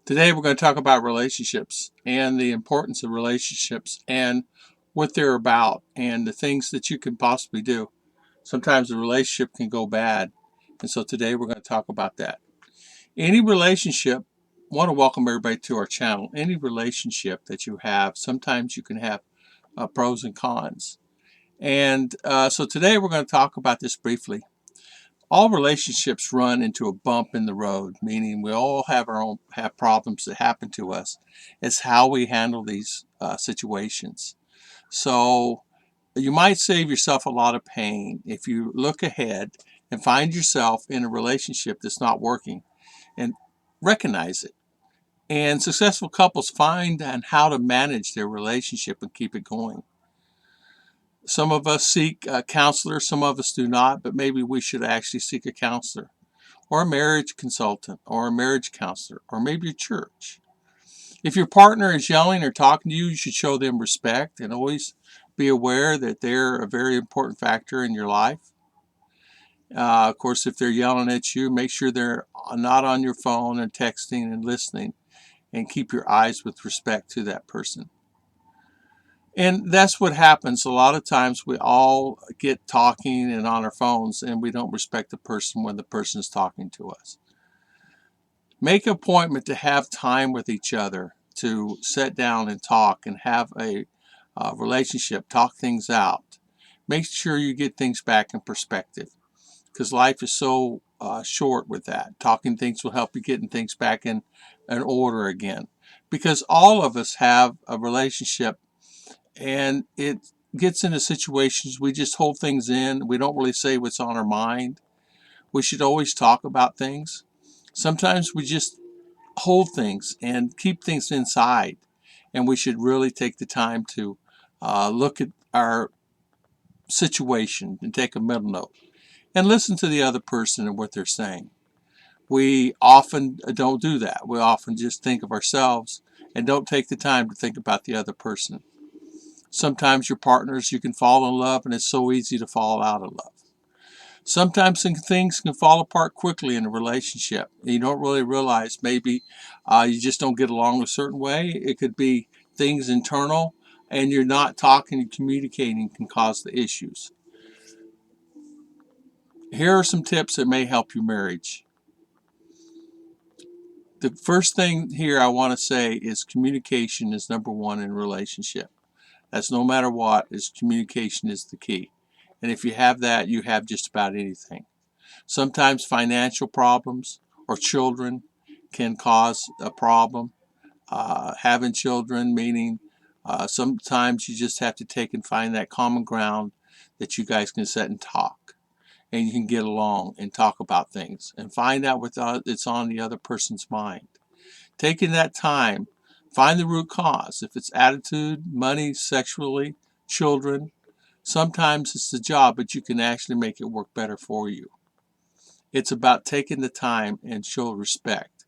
Today we're going to talk about relationships and the importance of relationships and what they're about and the things that you can possibly do. Sometimes a relationship can go bad, and so today we're going to talk about that. Any relationship, I want to welcome everybody to our channel. Any relationship that you have, sometimes you can have pros and cons. And so today we're going to talk about this briefly. All relationships run into a bump in the road, meaning we all have problems that happen to us. It's how we handle these situations. So you might save yourself a lot of pain if you look ahead and find yourself in a relationship that's not working and recognize it. And successful couples find and how to manage their relationship and keep it going. Some of us seek a counselor, some of us do not, but maybe we should actually seek a counselor or a marriage consultant or a marriage counselor or maybe a church. If your partner is yelling or talking to you, you should show them respect and always be aware that they're a very important factor in your life. Of course, if they're yelling at you, make sure they're not on your phone and texting and listening, and keep your eyes with respect to that person. And that's what happens. A lot of times we all get talking and on our phones and we don't respect the person when the person is talking to us. Make an appointment to have time with each other, to sit down and talk and have a relationship, talk things out. Make sure you get things back in perspective because life is so short with that. Talking things will help you getting things back in order again, because all of us have a relationship and it gets into situations we just hold things in. We don't really say what's on our mind. We should always talk about things. Sometimes we just hold things and keep things inside, and we should really take the time to look at our situation and take a mental note and listen to the other person and what they're saying. We often don't do that. We often just think of ourselves and don't take the time to think about the other person. Sometimes your partners, you can fall in love and it's so easy to fall out of love. Sometimes things can fall apart quickly in a relationship. You don't really realize maybe you just don't get along a certain way. It could be things internal and you're not talking and communicating can cause the issues. Here are some tips that may help your marriage. The first thing here I want to say is communication is number one in a relationship. That's no matter what, is communication is the key. And if you have that, you have just about anything. Sometimes financial problems or children can cause a problem. Having children, meaning sometimes you just have to take and find that common ground that you guys can sit and talk. And you can get along and talk about things and find out what's on the other person's mind. Taking that time, find the root cause. If it's attitude, money, sexually, children, sometimes it's the job, but you can actually make it work better for you. It's about taking the time and show respect.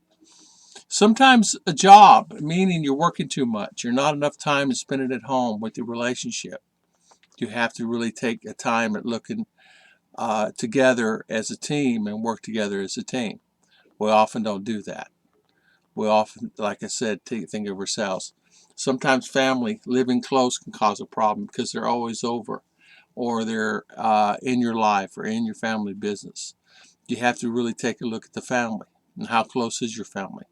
Sometimes a job, meaning you're working too much. You're not enough time to spend it at home with your relationship. You have to really take a time at looking together as a team and work together as a team. We often don't do that. We often, like I said, think of ourselves. Sometimes family living close can cause a problem because they're always over or they're in your life or in your family business. You have to really take a look at the family and how close is your family.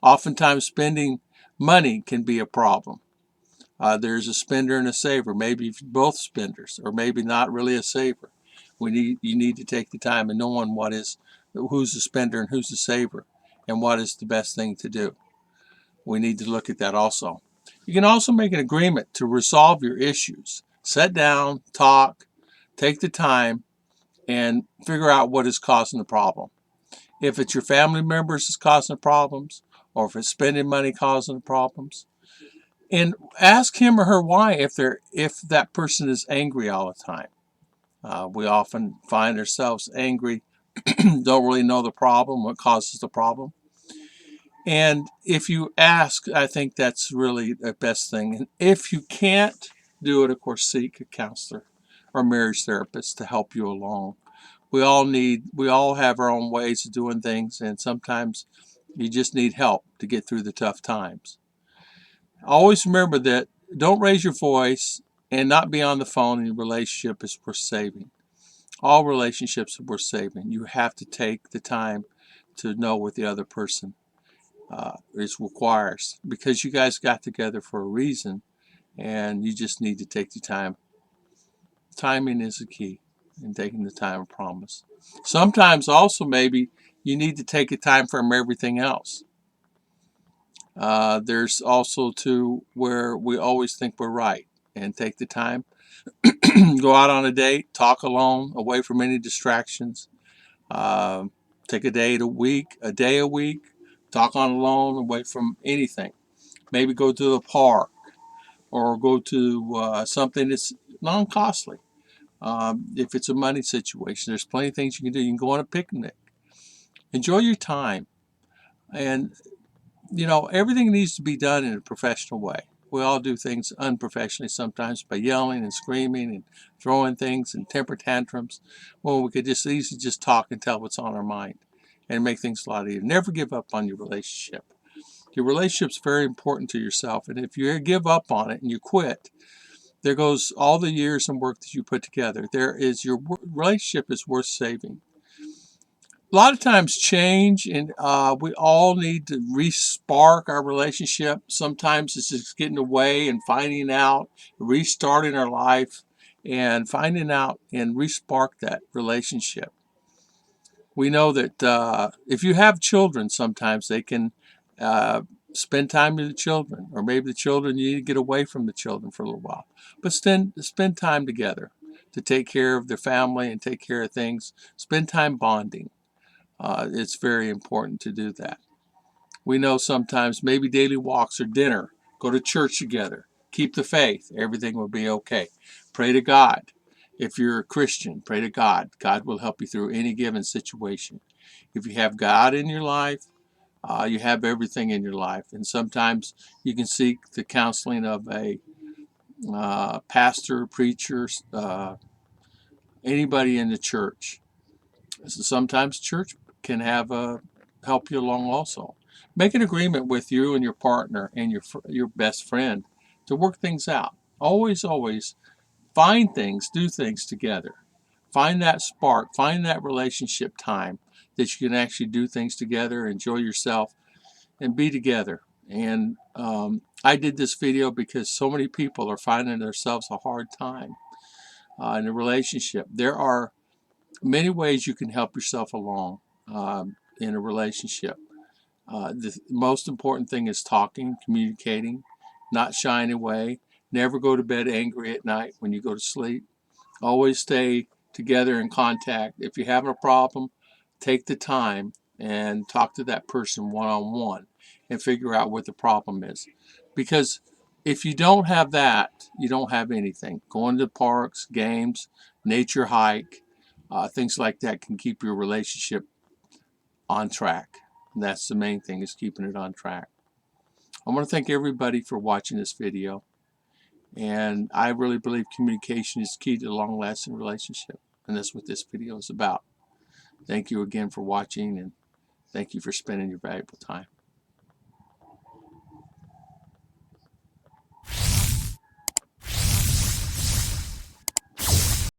Oftentimes spending money can be a problem. There's a spender and a saver. Maybe both spenders, or maybe not really a saver. You need to take the time and know who's the spender and who's the saver, and what is the best thing to do. We need to look at that also. You can also make an agreement to resolve your issues. Sit down, talk, take the time, and figure out what is causing the problem. If it's your family members that's causing the problems, or if it's spending money causing the problems, and ask him or her why if that person is angry all the time. We often find ourselves angry, don't really know the problem, what causes the problem. And if you ask, I think that's really the best thing. And if you can't do it, of course, seek a counselor or marriage therapist to help you along. We all have our own ways of doing things, and sometimes You just need help to get through the tough times. Always remember that don't raise your voice and not be on the phone in your relationship is worth saving. All relationships are worth saving. You have to take the time to know what the other person requires, because you guys got together for a reason, and you just need to take the time. Timing is the key, and taking the time, I promise. Sometimes also maybe you need to take a time from everything else. There's also too where we always think we're right, and take the time, go out on a date, talk alone, away from any distractions. Uh, Take a day a week, talk on alone, away from anything. Maybe go to the park or go to something that's non-costly. If it's a money situation, there's plenty of things you can do. You can go on a picnic. Enjoy your time. And, everything needs to be done in a professional way. We all do things unprofessionally sometimes by yelling and screaming and throwing things and temper tantrums. Well, we could just easily just talk and tell what's on our mind and make things a lot easier. Never give up on your relationship. Your relationship's very important to yourself. And if you give up on it and you quit, there goes all the years and work that you put together. Your relationship is worth saving. A lot of times change, and we all need to re-spark our relationship. Sometimes it's just getting away and finding out, restarting our life, and finding out and re-spark that relationship. We know that if you have children, sometimes they can uh, spend time with the children, or maybe the children, you need to get away from the children for a little while. But spend time together to take care of their family and take care of things. Spend time bonding. It's very important to do that. We know sometimes maybe daily walks or dinner, go to church together, keep the faith, everything will be okay. Pray to God. If you're a Christian, pray to God. God will help you through any given situation. If you have God in your life, you have everything in your life. And sometimes you can seek the counseling of a pastor, preacher, anybody in the church. Sometimes church can have help you along also. Make an agreement with you and your partner and your best friend to work things out. Always find things, do things together. Find that spark, find that relationship time that you can actually do things together, enjoy yourself, and be together. And I did this video because so many people are finding themselves a hard time in a relationship. There are many ways you can help yourself along in a relationship. The most important thing is talking, communicating, not shying away. Never go to bed angry at night when you go to sleep. Always stay together in contact. If you're having a problem, take the time and talk to that person one-on-one and figure out what the problem is. Because if you don't have that, you don't have anything. Going to parks, games, nature hike, things like that can keep your relationship on track. And that's the main thing, is keeping it on track. I want to thank everybody for watching this video. And I really believe communication is key to a long-lasting relationship. And that's what this video is about. Thank you again for watching, and thank you for spending your valuable time.